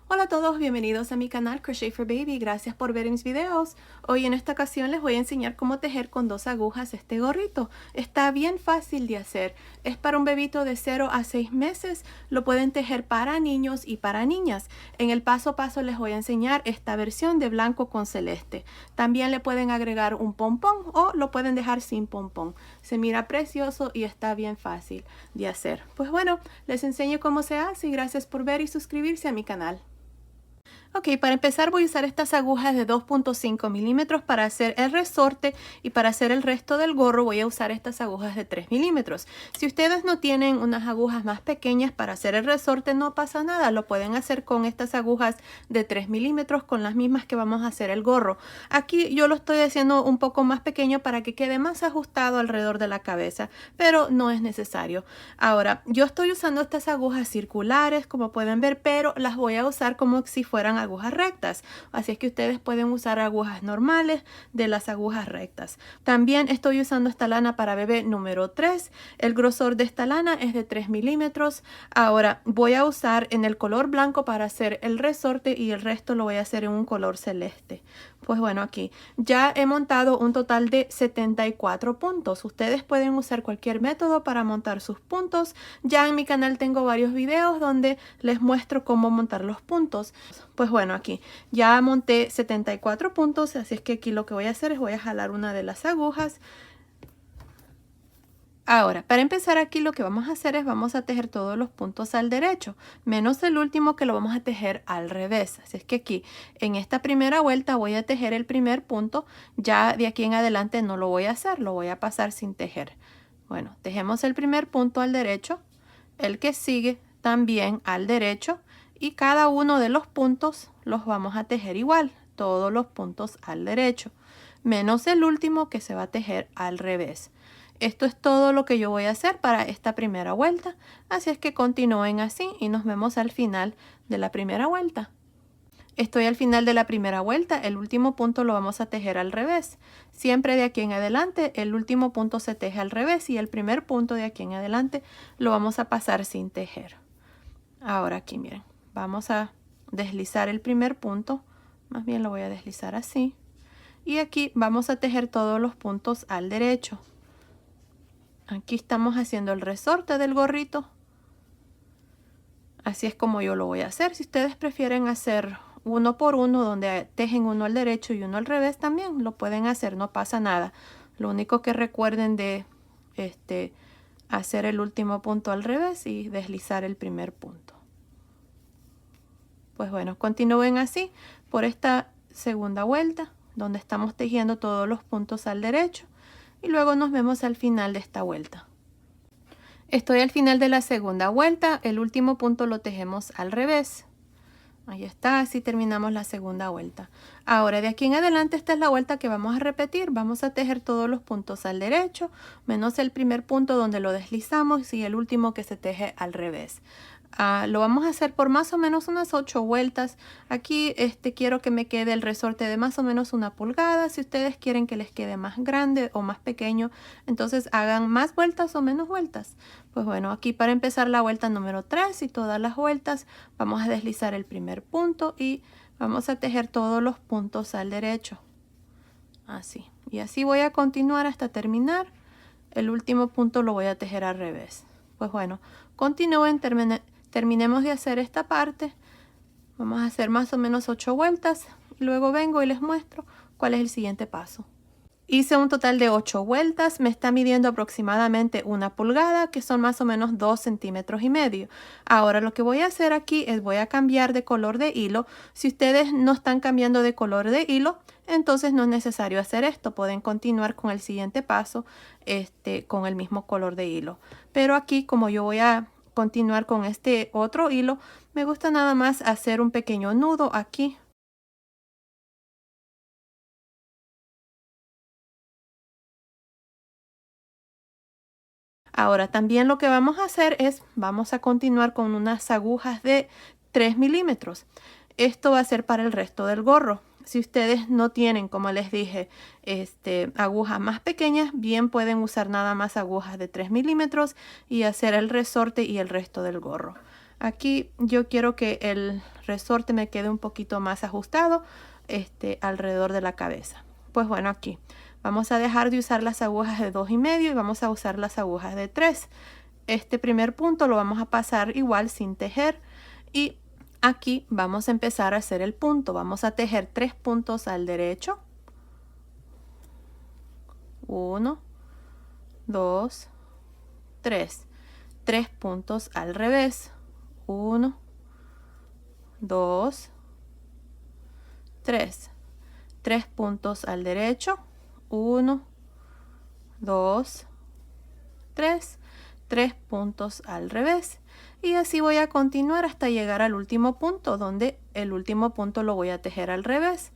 Hola a todos, bienvenidos a mi canal Crochet for Baby, gracias por ver mis videos. Hoy en esta ocasión les voy a enseñar cómo tejer con 2 agujas este gorrito. Está bien fácil de hacer, es para un bebito de 0 a 6 meses, lo pueden tejer para niños y para niñas. En el paso a paso les voy a enseñar esta versión de blanco con celeste. También le pueden agregar un pompón o lo pueden dejar sin pompón. Se mira precioso y está bien fácil de hacer. Pues bueno, les enseño cómo se hace y gracias por ver y suscribirse a mi canal. Ok, para empezar voy a usar estas agujas de 2.5 milímetros para hacer el resorte y para hacer el resto del gorro voy a usar estas agujas de 3 milímetros. Si ustedes no tienen unas agujas más pequeñas para hacer el resorte no pasa nada, lo pueden hacer con estas agujas de 3 milímetros con las mismas que vamos a hacer el gorro. Aquí yo lo estoy haciendo un poco más pequeño para que quede más ajustado alrededor de la cabeza, pero no es necesario. Ahora, yo estoy usando estas agujas circulares como pueden ver, pero las voy a usar como si fueran agujas rectas, así es que ustedes pueden usar agujas normales de las agujas rectas. También estoy usando esta lana para bebé número 3, el grosor de esta lana es de 3 milímetros. Ahora voy a usar en el color blanco para hacer el resorte y el resto lo voy a hacer en un color celeste. Pues bueno, aquí ya he montado un total de 74 puntos. Ustedes pueden usar cualquier método para montar sus puntos. Ya en mi canal tengo varios videos donde les muestro cómo montar los puntos. Pues bueno, aquí ya monté 74 puntos, así es que aquí lo que voy a hacer es voy a jalar una de las agujas. Ahora, para empezar aquí lo que vamos a hacer es vamos a tejer todos los puntos al derecho, menos el último que lo vamos a tejer al revés. Así es que aquí en esta primera vuelta voy a tejer el primer punto, ya de aquí en adelante no lo voy a hacer, lo voy a pasar sin tejer. Bueno, tejemos el primer punto al derecho, el que sigue también al derecho y cada uno de los puntos los vamos a tejer igual, todos los puntos al derecho, menos el último que se va a tejer al revés. Esto es todo lo que yo voy a hacer para esta primera vuelta, así es que continúen así y nos vemos al final de la primera vuelta. Estoy al final de la primera vuelta, el último punto lo vamos a tejer al revés. Siempre de aquí en adelante el último punto se teje al revés y el primer punto de aquí en adelante lo vamos a pasar sin tejer. Ahora aquí miren, vamos a deslizar el primer punto, más bien lo voy a deslizar así. Y aquí vamos a tejer todos los puntos al derecho. Aquí estamos haciendo el resorte del gorrito. Así es como yo lo voy a hacer. Si ustedes prefieren hacer uno por uno, donde tejen uno al derecho y uno al revés, también lo pueden hacer, no pasa nada. Lo único que recuerden de hacer el último punto al revés y deslizar el primer punto. Pues bueno, continúen así por esta segunda vuelta, donde estamos tejiendo todos los puntos al derecho. Y luego nos vemos al final de esta vuelta. Estoy al final de la segunda vuelta, el último punto lo tejemos al revés. Ahí está, así terminamos la segunda vuelta. Ahora de aquí en adelante esta es la vuelta que vamos a repetir. Vamos a tejer todos los puntos al derecho, menos el primer punto donde lo deslizamos y el último que se teje al revés. Lo vamos a hacer por más o menos unas 8 vueltas. Aquí quiero que me quede el resorte de más o menos 1 pulgada. Si ustedes quieren que les quede más grande o más pequeño, entonces hagan más vueltas o menos vueltas. Pues bueno, aquí para empezar la vuelta número 3 y todas las vueltas vamos a deslizar el primer punto y vamos a tejer todos los puntos al derecho. Así. Y así voy a continuar hasta terminar. El último punto lo voy a tejer al revés. Pues bueno, continúen, terminemos de hacer esta parte. Vamos a hacer más o menos 8 vueltas. Y luego vengo y les muestro cuál es el siguiente paso. Hice un total de 8 vueltas, me está midiendo aproximadamente 1 pulgada, que son más o menos 2,5 centímetros. Ahora lo que voy a hacer aquí es voy a cambiar de color de hilo. Si ustedes no están cambiando de color de hilo, entonces no es necesario hacer esto. Pueden continuar con el siguiente paso con el mismo color de hilo. Pero aquí, como yo voy a continuar con este otro hilo, me gusta nada más hacer un pequeño nudo aquí. Ahora también lo que vamos a hacer es, vamos a continuar con unas agujas de 3 milímetros. Esto va a ser para el resto del gorro. Si ustedes no tienen, como les dije, agujas más pequeñas, bien pueden usar nada más agujas de 3 milímetros y hacer el resorte y el resto del gorro. Aquí yo quiero que el resorte me quede un poquito más ajustado alrededor de la cabeza. Pues bueno, aquí vamos a dejar de usar las agujas de 2,5 y vamos a usar las agujas de 3. Este primer punto lo vamos a pasar igual sin tejer y aquí vamos a empezar a hacer el punto. Vamos a tejer 3 puntos al derecho. 1, 2, 3. 3 puntos al revés. 1, 2, 3. 3 puntos al derecho. 1, 2, 3. 3 puntos al revés. Y así voy a continuar hasta llegar al último punto, donde el último punto lo voy a tejer al revés.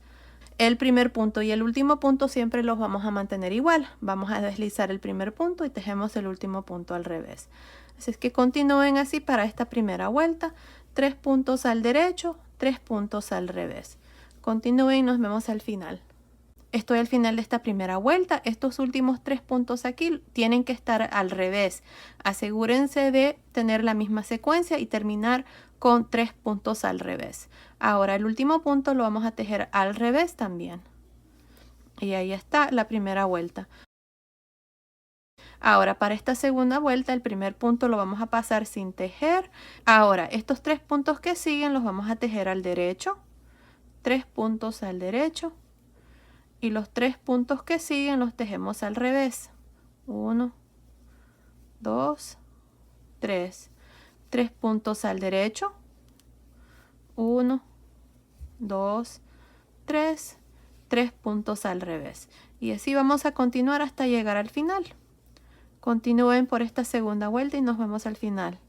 El primer punto y el último punto siempre los vamos a mantener igual. Vamos a deslizar el primer punto y tejemos el último punto al revés. Así es que continúen así para esta primera vuelta. 3 puntos al derecho, 3 puntos al revés. Continúen y nos vemos al final. Estoy al final de esta primera vuelta. Estos últimos 3 puntos aquí tienen que estar al revés. Asegúrense de tener la misma secuencia y terminar con 3 puntos al revés. Ahora el último punto lo vamos a tejer al revés también. Y ahí está la primera vuelta. Ahora para esta segunda vuelta el primer punto lo vamos a pasar sin tejer. Ahora estos 3 puntos que siguen los vamos a tejer al derecho. 3 puntos al derecho. Y los 3 puntos que siguen los tejemos al revés. 1, 2, 3. 3 puntos al derecho. 1, 2, 3. 3 puntos al revés. Y así vamos a continuar hasta llegar al final. Continúen por esta segunda vuelta y nos vemos al final.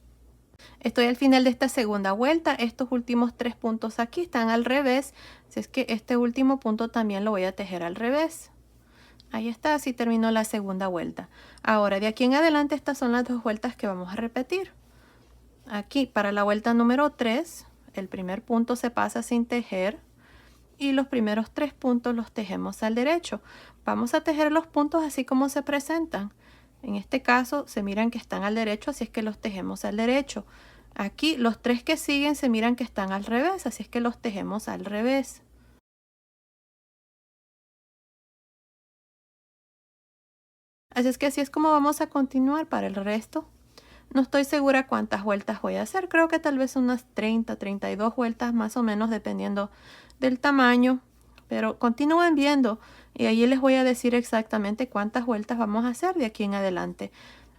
Estoy al final de esta segunda vuelta. Estos últimos 3 puntos aquí están al revés. Así es que este último punto también lo voy a tejer al revés. Ahí está, así terminó la segunda vuelta. Ahora de aquí en adelante estas son las 2 vueltas que vamos a repetir. Aquí para la vuelta número 3, el primer punto se pasa sin tejer. Y los primeros 3 puntos los tejemos al derecho. Vamos a tejer los puntos así como se presentan. En este caso se miran que están al derecho, así es que los tejemos al derecho. Aquí los 3 que siguen se miran que están al revés, así es que los tejemos al revés. Así es que así es como vamos a continuar para el resto. No estoy segura cuántas vueltas voy a hacer, creo que tal vez unas 30, 32 vueltas más o menos dependiendo del tamaño. Pero continúen viendo y allí les voy a decir exactamente cuántas vueltas vamos a hacer de aquí en adelante.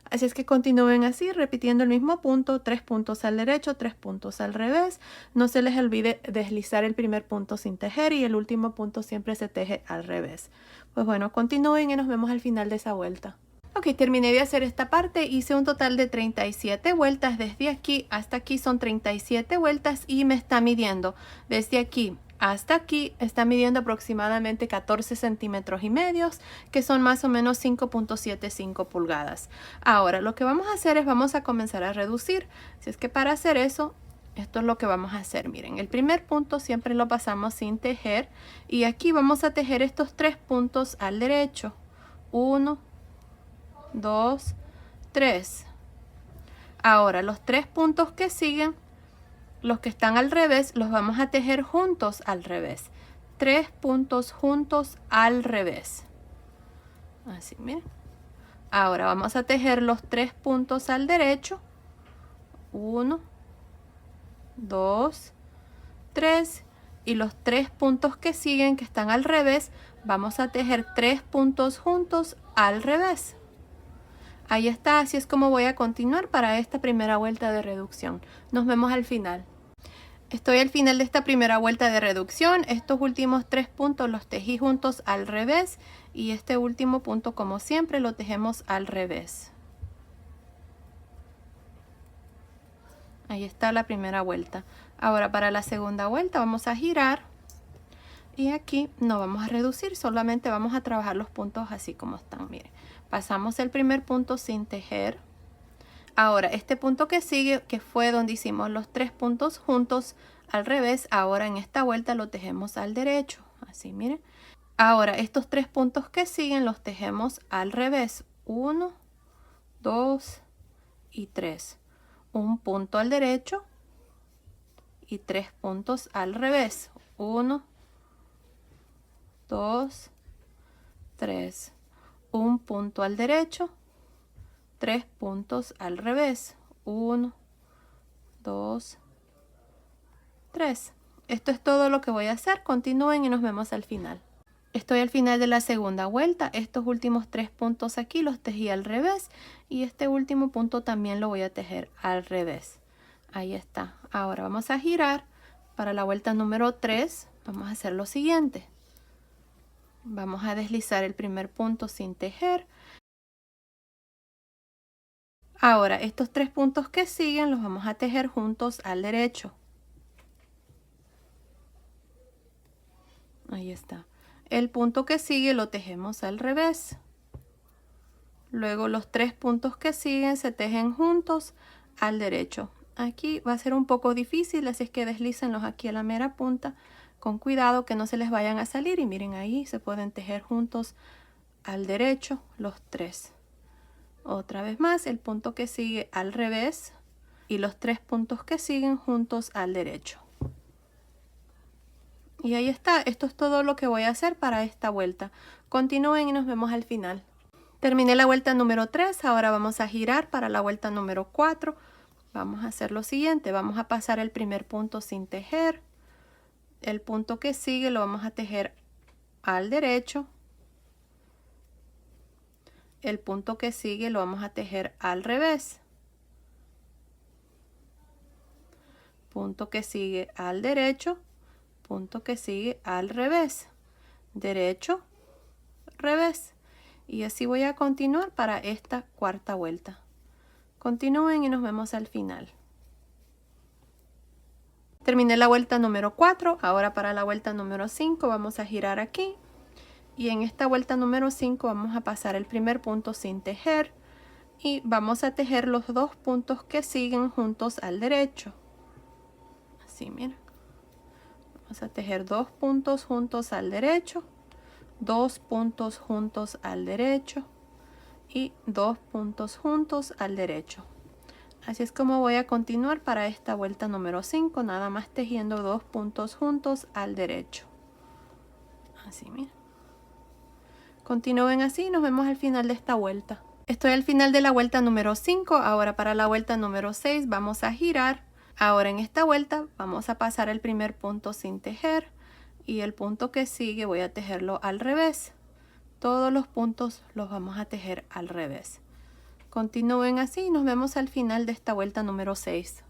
Así es que continúen así, repitiendo el mismo punto, 3 puntos al derecho, 3 puntos al revés. No se les olvide deslizar el primer punto sin tejer y el último punto siempre se teje al revés. Pues bueno, continúen y nos vemos al final de esa vuelta. Ok, terminé de hacer esta parte, hice un total de 37 vueltas, desde aquí hasta aquí son 37 vueltas y me está midiendo desde aquí hasta aquí, está midiendo aproximadamente 14 centímetros y medios, que son más o menos 5.75 pulgadas. Ahora lo que vamos a hacer es vamos a comenzar a reducir, si es que para hacer eso, esto es lo que vamos a hacer. Miren, el primer punto siempre lo pasamos sin tejer y aquí vamos a tejer estos 3 puntos al derecho. 1, 2, 3. Ahora los 3 puntos que siguen, los que están al revés, los vamos a tejer juntos al revés. 3 puntos juntos al revés. Así, miren. Ahora vamos a tejer los 3 puntos al derecho. 1, 2, 3. Y los 3 puntos que siguen, que están al revés, vamos a tejer 3 puntos juntos al revés. Ahí está, así es como voy a continuar para esta primera vuelta de reducción. Nos vemos al final. Estoy al final de esta primera vuelta de reducción. Estos últimos 3 puntos los tejí juntos al revés y este último punto, como siempre, lo tejemos al revés. Ahí está la primera vuelta. Ahora para la segunda vuelta vamos a girar y aquí no vamos a reducir, solamente vamos a trabajar los puntos así como están. Miren, pasamos el primer punto sin tejer. Ahora este punto que sigue, que fue donde hicimos los 3 puntos juntos al revés, ahora en esta vuelta lo tejemos al derecho, así miren. Ahora estos 3 puntos que siguen los tejemos al revés, 1, 2 y 3. Un punto al derecho, y 3 puntos al revés. 1, 2, 3. Un punto al derecho, 3 puntos al revés. 1, 2, 3. Esto es todo lo que voy a hacer. Continúen y nos vemos al final. Estoy al final de la segunda vuelta. Estos últimos 3 puntos aquí los tejí al revés y este último punto también lo voy a tejer al revés. Ahí está. Ahora vamos a girar. Para la vuelta número 3 vamos a hacer lo siguiente. Vamos a deslizar el primer punto sin tejer. Ahora estos 3 puntos que siguen los vamos a tejer juntos al derecho. Ahí está. El punto que sigue lo tejemos al revés. Luego los 3 puntos que siguen se tejen juntos al derecho. Aquí va a ser un poco difícil, así es que deslícenlos aquí a la mera punta con cuidado que no se les vayan a salir. Y miren, ahí se pueden tejer juntos al derecho los 3. Otra vez más, el punto que sigue al revés y los 3 puntos que siguen juntos al derecho. Y ahí está. Esto es todo lo que voy a hacer para esta vuelta. Continúen y nos vemos al final. Terminé la vuelta número 3. Ahora vamos a girar para la vuelta número 4. Vamos a hacer lo siguiente. Vamos a pasar el primer punto sin tejer. El punto que sigue lo vamos a tejer al derecho. El punto que sigue lo vamos a tejer al revés. Punto que sigue al derecho. Punto que sigue al revés, derecho, revés, y así voy a continuar para esta cuarta vuelta. Continúen y nos vemos al final. Terminé la vuelta número 4, ahora para la vuelta número 5 vamos a girar aquí y en esta vuelta número 5 vamos a pasar el primer punto sin tejer y vamos a tejer los 2 puntos que siguen juntos al derecho. Así, miren. Vamos a tejer 2 puntos juntos al derecho, 2 puntos juntos al derecho y 2 puntos juntos al derecho. Así es como voy a continuar para esta vuelta número 5, nada más tejiendo 2 puntos juntos al derecho. Así, miren. Continúen así y nos vemos al final de esta vuelta. Estoy al final de la vuelta número 5, ahora para la vuelta número 6 vamos a girar. Ahora en esta vuelta vamos a pasar el primer punto sin tejer y el punto que sigue voy a tejerlo al revés. Todos los puntos los vamos a tejer al revés. Continúen así y nos vemos al final de esta vuelta número 6.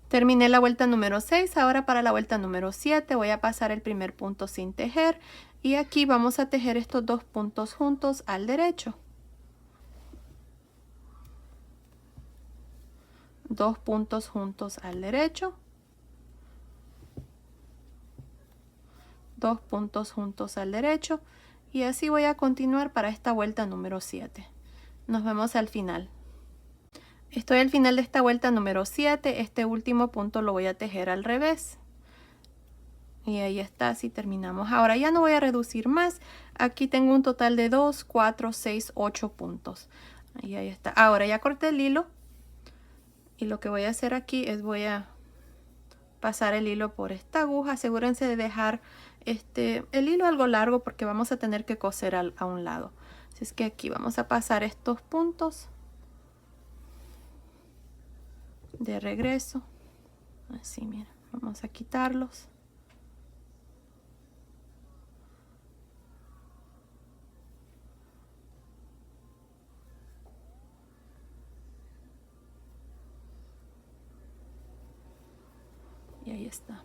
Terminé la vuelta número 6, ahora para la vuelta número 7 voy a pasar el primer punto sin tejer y aquí vamos a tejer estos 2 puntos juntos al derecho. 2 puntos juntos al derecho, 2 puntos juntos al derecho y así voy a continuar para esta vuelta número 7. Nos vemos al final. Estoy al final de esta vuelta número 7, este último punto lo voy a tejer al revés. Y ahí está, así terminamos. Ahora ya no voy a reducir más, aquí tengo un total de 2, 4, 6, 8 puntos. Y ahí está. Ahora ya corté el hilo. Y lo que voy a hacer aquí es voy a pasar el hilo por esta aguja. Asegúrense de dejar el hilo algo largo porque vamos a tener que coser a un lado. Así es que aquí vamos a pasar estos puntos de regreso. Así, mira, vamos a quitarlos. Y ahí está.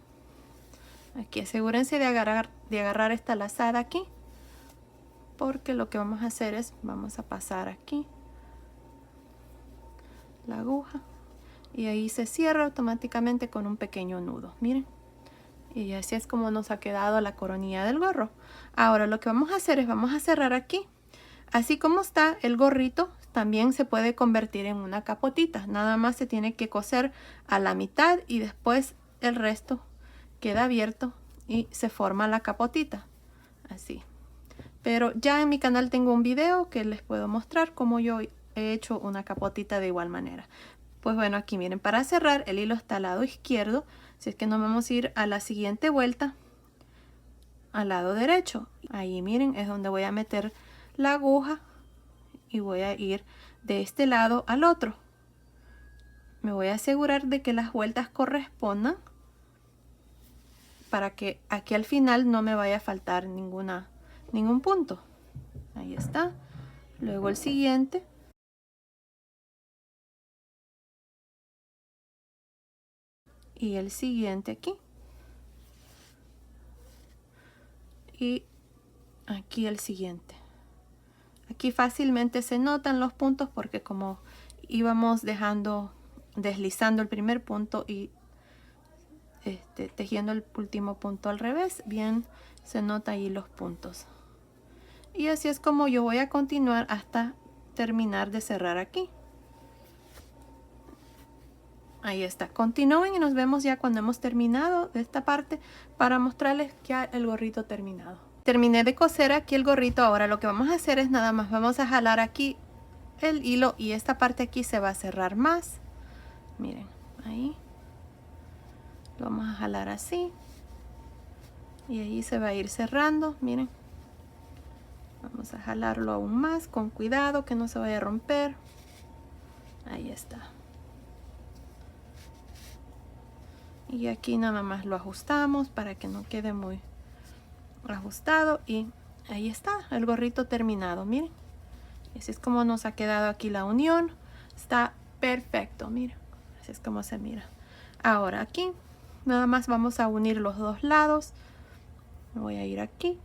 Aquí asegúrense de agarrar esta lazada aquí, porque lo que vamos a hacer es vamos a pasar aquí la aguja y ahí se cierra automáticamente con un pequeño nudo, miren, y así es como nos ha quedado la coronilla del gorro. Ahora lo que vamos a hacer es vamos a cerrar aquí. Así como está el gorrito, también se puede convertir en una capotita. Nada más se tiene que coser a la mitad y después el resto queda abierto y se forma la capotita. Así. Pero ya en mi canal tengo un video que les puedo mostrar cómo yo he hecho una capotita de igual manera. Pues bueno, aquí miren, para cerrar el hilo está al lado izquierdo. Así es que nos vamos a ir a la siguiente vuelta al lado derecho. Ahí miren, es donde voy a meter la aguja y voy a ir de este lado al otro. Me voy a asegurar de que las vueltas correspondan para que aquí al final no me vaya a faltar ningún punto. Ahí está. Luego el siguiente. Y el siguiente aquí. Y aquí el siguiente. Aquí fácilmente se notan los puntos porque como íbamos deslizando el primer punto y tejiendo el último punto al revés, bien se nota ahí los puntos. Y así es como yo voy a continuar hasta terminar de cerrar aquí. Ahí está. Continúen y nos vemos ya cuando hemos terminado de esta parte para mostrarles ya el gorrito terminado. Terminé de coser aquí el gorrito. Ahora lo que vamos a hacer es nada más vamos a jalar aquí el hilo y esta parte aquí se va a cerrar más. Miren, ahí. Lo vamos a jalar así. Y ahí se va a ir cerrando, miren. Vamos a jalarlo aún más con cuidado que no se vaya a romper. Ahí está. Y aquí nada más lo ajustamos para que no quede muy ajustado. Y ahí está el gorrito terminado, miren. Así es como nos ha quedado aquí la unión. Está perfecto, miren. Así es como se mira. Ahora aquí nada más vamos a unir los dos lados. Me voy a ir aquí.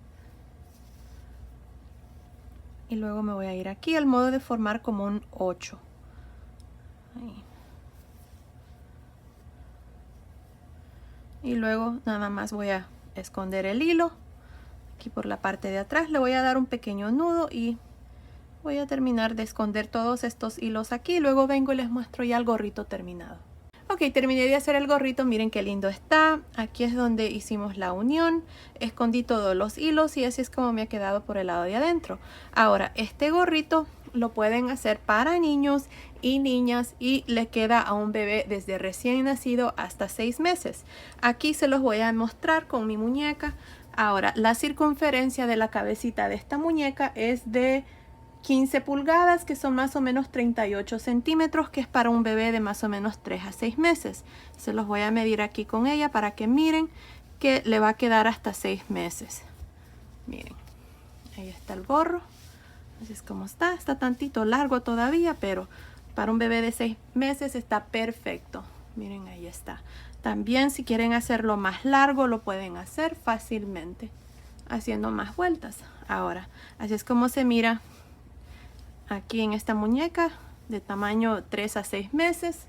Y luego me voy a ir aquí al modo de formar como un 8. Ahí. Y luego nada más voy a esconder el hilo. Aquí por la parte de atrás le voy a dar un pequeño nudo y voy a terminar de esconder todos estos hilos aquí. Luego vengo y les muestro ya el gorrito terminado. Ok, terminé de hacer el gorrito, miren qué lindo está. Aquí es donde hicimos la unión, escondí todos los hilos y así es como me ha quedado por el lado de adentro. Ahora, este gorrito lo pueden hacer para niños y niñas y le queda a un bebé desde recién nacido hasta 6 meses. Aquí se los voy a mostrar con mi muñeca. Ahora, la circunferencia de la cabecita de esta muñeca es de 15 pulgadas, que son más o menos 38 centímetros, que es para un bebé de más o menos 3 a 6 meses. Se los voy a medir aquí con ella para que miren que le va a quedar hasta 6 meses. Miren, ahí está el gorro. Así es como está. Está tantito largo todavía, pero para un bebé de 6 meses está perfecto. Miren, ahí está. También si quieren hacerlo más largo, lo pueden hacer fácilmente haciendo más vueltas. Ahora, así es como se mira aquí en esta muñeca de tamaño 3 a 6 meses.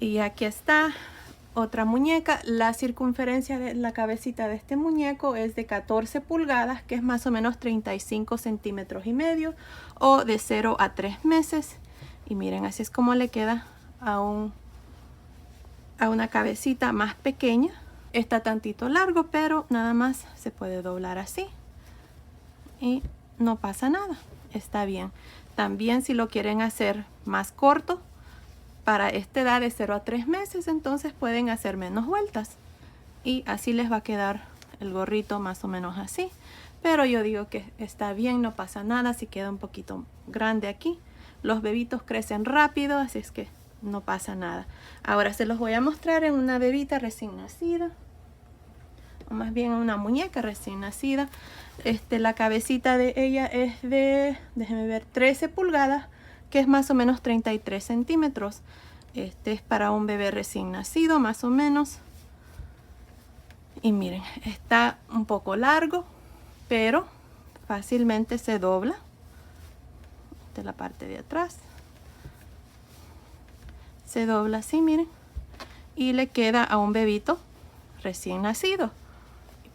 Y aquí está otra muñeca. La circunferencia de la cabecita de este muñeco es de 14 pulgadas, que es más o menos 35 centímetros y medio, o de 0 a 3 meses. Y miren, así es como le queda a una cabecita más pequeña. Está tantito largo, pero nada más se puede doblar así y no pasa nada. Está bien. También si lo quieren hacer más corto, para esta edad de 0 a 3 meses, entonces pueden hacer menos vueltas. Y así les va a quedar el gorrito más o menos así. Pero yo digo que está bien, no pasa nada si queda un poquito grande aquí. Los bebitos crecen rápido, así es que no pasa nada. Ahora se los voy a mostrar en una bebita recién nacida. O más bien una muñeca recién nacida. La cabecita de ella es de, déjenme ver, 13 pulgadas, que es más o menos 33 centímetros. Es para un bebé recién nacido, más o menos. Y miren, está un poco largo, pero fácilmente se dobla de la parte de atrás. Se dobla así, miren, y le queda a un bebito recién nacido.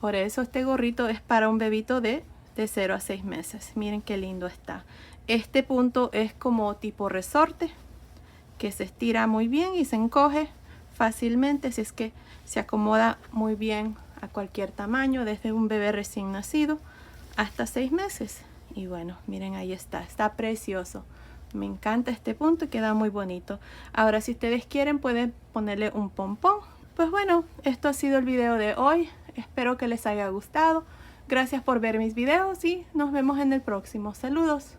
Por eso este gorrito es para un bebito de 0 a 6 meses. Miren qué lindo está. Este punto es como tipo resorte, que se estira muy bien y se encoge fácilmente. Si es que se acomoda muy bien a cualquier tamaño, desde un bebé recién nacido hasta 6 meses. Y bueno, miren, ahí está. Está precioso. Me encanta este punto y queda muy bonito. Ahora, si ustedes quieren, pueden ponerle un pompón. Pues bueno, esto ha sido el video de hoy. Espero que les haya gustado. Gracias por ver mis videos y nos vemos en el próximo. Saludos.